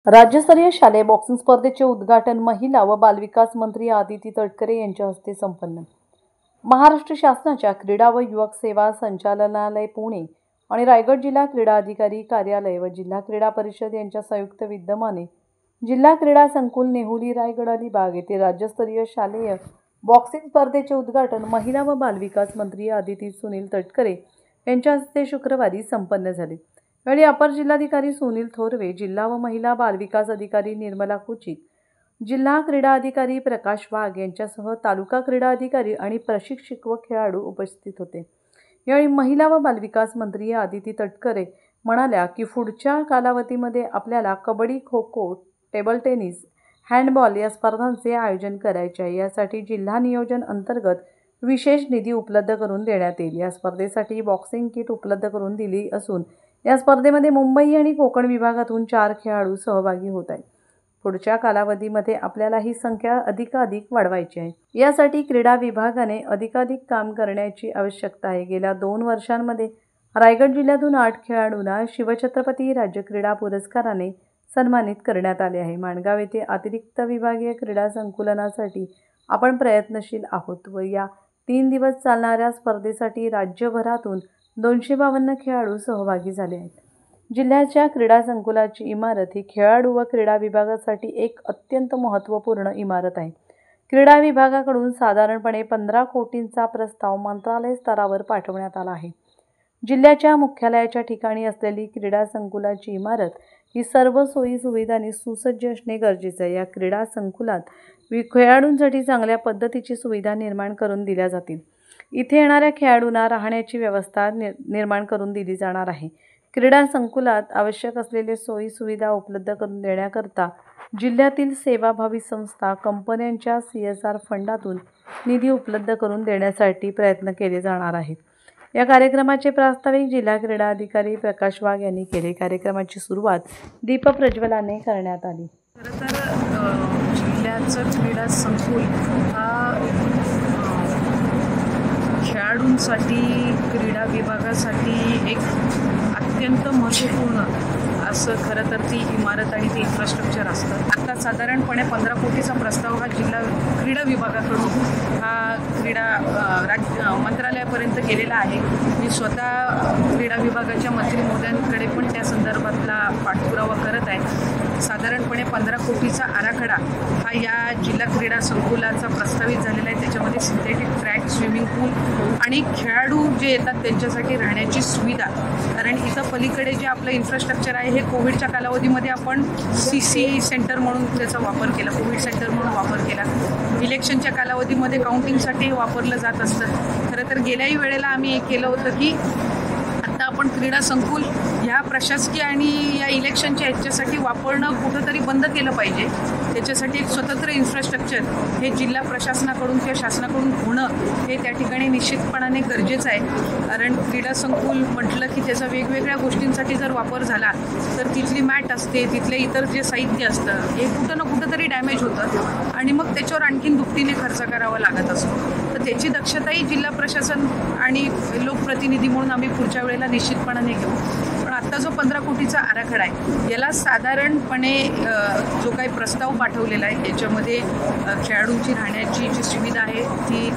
राज्यस्तरीय शालेय बॉक्सिंग स्पर्धेचे उद्घाटन महिला व बालविकास मंत्री आदिती तटकरे यांच्या हस्ते संपन्न। महाराष्ट्र शासनाच्या क्रीडा व युवक सेवा संचालनालय पुणे आणि रायगड जिल्हा क्रीडा अधिकारी कार्यालय व जिल्हा क्रीडा परिषद यांच्या संयुक्त विद्यमाने जिल्हा क्रीडा संकुल नेहुली रायगड अलिबाग येथे राज्यस्तरीय शालेय बॉक्सिंग स्पर्धेचे उद्घाटन महिला व बालविकास मंत्री आदिती सुनील तटकरे यांच्या हस्ते शुक्रवारी संपन्न झाले। यावेळी अपर जिल्हाधिकारी सुनील थोरवे, जिल्हा व महिला बालविकास अधिकारी निर्मला कुचिक, जिल्हा क्रीडा अधिकारी प्रकाश वाघ यांच्यासह तालुका क्रीडा अधिकारी आणि प्रशिक्षक व खेळाडू उपस्थित होते। यावेळी महिला व बालविकास मंत्री आदिती तटकरे म्हणाल्या की पुढच्या कालावधीमध्ये आपल्याला kabaddi, kho kho, table tennis, handball या स्पर्धांचे आयोजन करायचे आहे। यासाठी जिल्हा नियोजन अंतर्गत विशेष निधी उपलब्ध करून देण्यात येईल। या स्पर्धेसाठी बॉक्सिंग किट उपलब्ध करून दिली असून या स्पर्धेमध्ये मुंबई आणि कोकण विभागातून 4 खेळाडू सहभागी होत आहेत। पुढच्या कालावधीमध्ये आपल्याला ही संख्या अधिकाधिक वाढवायची आहे। यासाठी क्रीडा विभागाने अधिकाधिक काम करण्याची आवश्यकता आहे। गेल्या 2 वर्षांमध्ये रायगड जिल्ह्यातून 8 खेळाडूंना शिवछत्रपती राज्य क्रीडा पुरस्काराने सन्मानित करण्यात आले आहे। माणगाव येथे अतिरिक्त विभागीय क्रीडा संकुलनासाठी आपण प्रयत्नशील आहोत व या 3 दिवस चालणाऱ्या स्पर्धेसाठी राज्यभरातून 252 खेळाडू सहभागी झाले आहेत। जिल्ह्याच्या क्रीडा संकुलाची इमारत ही खेळाडू व क्रीडा विभागासाठी एक अत्यंत महत्त्वपूर्ण इमारत आहे। क्रीडा विभागाकडून साधारणपणे 15 कोटींचा प्रस्ताव मंत्रालय स्तरावर पाठवण्यात आला आहे। जिल्ह्याच्या मुख्यालयाच्या ठिकाणी असलेली क्रीडा संकुलाची इमारत ही सर्व सोयी सुविधांनी सुसज्ज असणे गरजेचे आहे। या क्रीडा संकुलात खेळाडूंसाठी चांगल्या पद्धतीची सुविधा निर्माण करून दिल्या जातील। इथे येणाऱ्या खेळाडूंना राहण्याची व्यवस्था निर्माण करून दिली जाणार आहे। क्रीडा संकुलात आवश्यक असलेले सोयी सुविधा उपलब्ध करून देण्याकरता जिल्ह्यातील सेवाभावी संस्था, कंपन्यांच्या CSR फंडातून निधी उपलब्ध करून देण्यासाठी प्रयत्न केले जाणार आहेत। या कार्यक्रमाचे प्रास्ताविक जिल्हा क्रीडा अधिकारी प्रकाश वाघ यांनी केले। कार्यक्रमाची सुरुवात दीप प्रज्वलाने करण्यात आली। जिल्ह्याचं क्रीडा संकुल हा खेळाडूंसाठी, क्रीडा विभागासाठी एक अत्यंत महत्त्वपूर्ण असं खरं तर ती इमारत आणि ते इन्फ्रास्ट्रक्चर असतं। आता साधारणपणे 15 कोटीचा प्रस्ताव हा जिल्हा क्रीडा विभागाकडून हा क्रीडा मंत्रालयापर्यंत गेलेला आहे। मी स्वतः क्रीडा विभागाच्या मंत्री महोदयांकडे पण त्या संदर्भातला पाठपुरावा करत आहे। साधारणपणे 15 कोटीचा आराखडा हा या जिल्हा क्रीडा संकुलाचा प्रस्तावित झालेला आहे। त्याच्यामध्ये सिंथेटिक ट्रॅक, स्विमिंग पूल आणि खेळाडू जे येतात त्यांच्यासाठी राहण्याची सुविधा, कारण इथं पलीकडे जे आपलं इन्फ्रास्ट्रक्चर आहे हे कोविडच्या कालावधीमध्ये आपण CC सेंटर म्हणून त्याचा वापर केला, कोविड सेंटर म्हणून वापर केला। इलेक्शनच्या कालावधीमध्ये काउंटिंगसाठी वापरलं जात असतं। खरं तर गेल्याही वेळेला आम्ही एक केलं होतं की आता आपण क्रीडा संकुल ह्या प्रशासकीय आणि या इलेक्शनच्या ह्याच्यासाठी वापरणं कुठंतरी बंद केलं पाहिजे। त्याच्यासाठी एक स्वतंत्र इन्फ्रास्ट्रक्चर हे जिल्हा प्रशासनाकडून किंवा शासनाकडून होणं हे त्या ठिकाणी निश्चितपणाने गरजेचं आहे। कारण क्रीडा संकुल म्हटलं की त्याचा वेगवेगळ्या गोष्टींसाठी जर वापर झाला तर तिथली मॅट असते, तिथले इतर जे साहित्य असतं हे कुठं ना कुठं तरी डॅमेज होतं आणि मग त्याच्यावर आणखीन दुपटीने खर्च करावा लागत असतो। तर त्याची दक्षताही जिल्हा प्रशासन आणि लोकप्रतिनिधी म्हणून आम्ही पुढच्या वेळेला निश्चितपणाने घेऊ। पण आत्ता जो 15 कोटीचा आराखडा आहे याला साधारणपणे जो काही प्रस्ताव पाठवलेला आहे याच्यामध्ये खेळाडूंची राहण्याची जी सुविधा आहे ती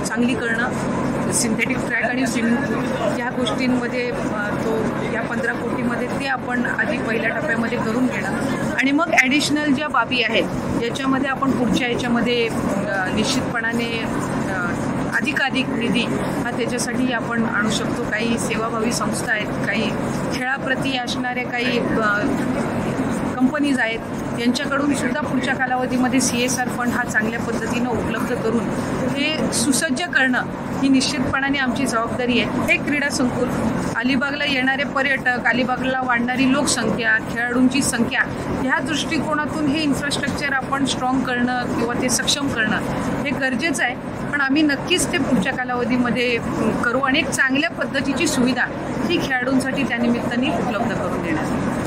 चांगली करणं, सिंथेटिक ट्रॅक आणि स्विमिंग पूल ह्या गोष्टींमध्ये तो या 15 कोटीमध्ये ते आपण आधी पहिल्या टप्प्यामध्ये करून घेणं आणि मग ॲडिशनल ज्या बाबी आहेत याच्यामध्ये आपण पुढच्या याच्यामध्ये निश्चितपणाने अधिकाधिक निधी हा त्याच्यासाठी आपण आणू शकतो। काही सेवाभावी संस्था आहेत, काही खेळाप्रती असणारे काही कंपनीज आहेत, यांच्याकडून सुद्धा पुढच्या कालावधीमध्ये CSR फंड हा चांगल्या पद्धतीनं उपलब्ध करून हे सुसज्ज करणं ही निश्चितपणाने आमची जबाबदारी आहे। हे क्रीडा संकुल अलिबागला येणारे पर्यटक, अलिबागला वाढणारी लोकसंख्या, खेळाडूंची संख्या ह्या दृष्टिकोनातून हे इन्फ्रास्ट्रक्चर आपण स्ट्रॉंग करणं किंवा ते सक्षम करणं हे गरजेचं आहे। पण आम्ही नक्कीच ते पुढच्या कालावधीमध्ये करू आणि एक चांगल्या पद्धतीची सुविधा ही खेळाडूंसाठी त्यानिमित्ताने उपलब्ध करून देणार।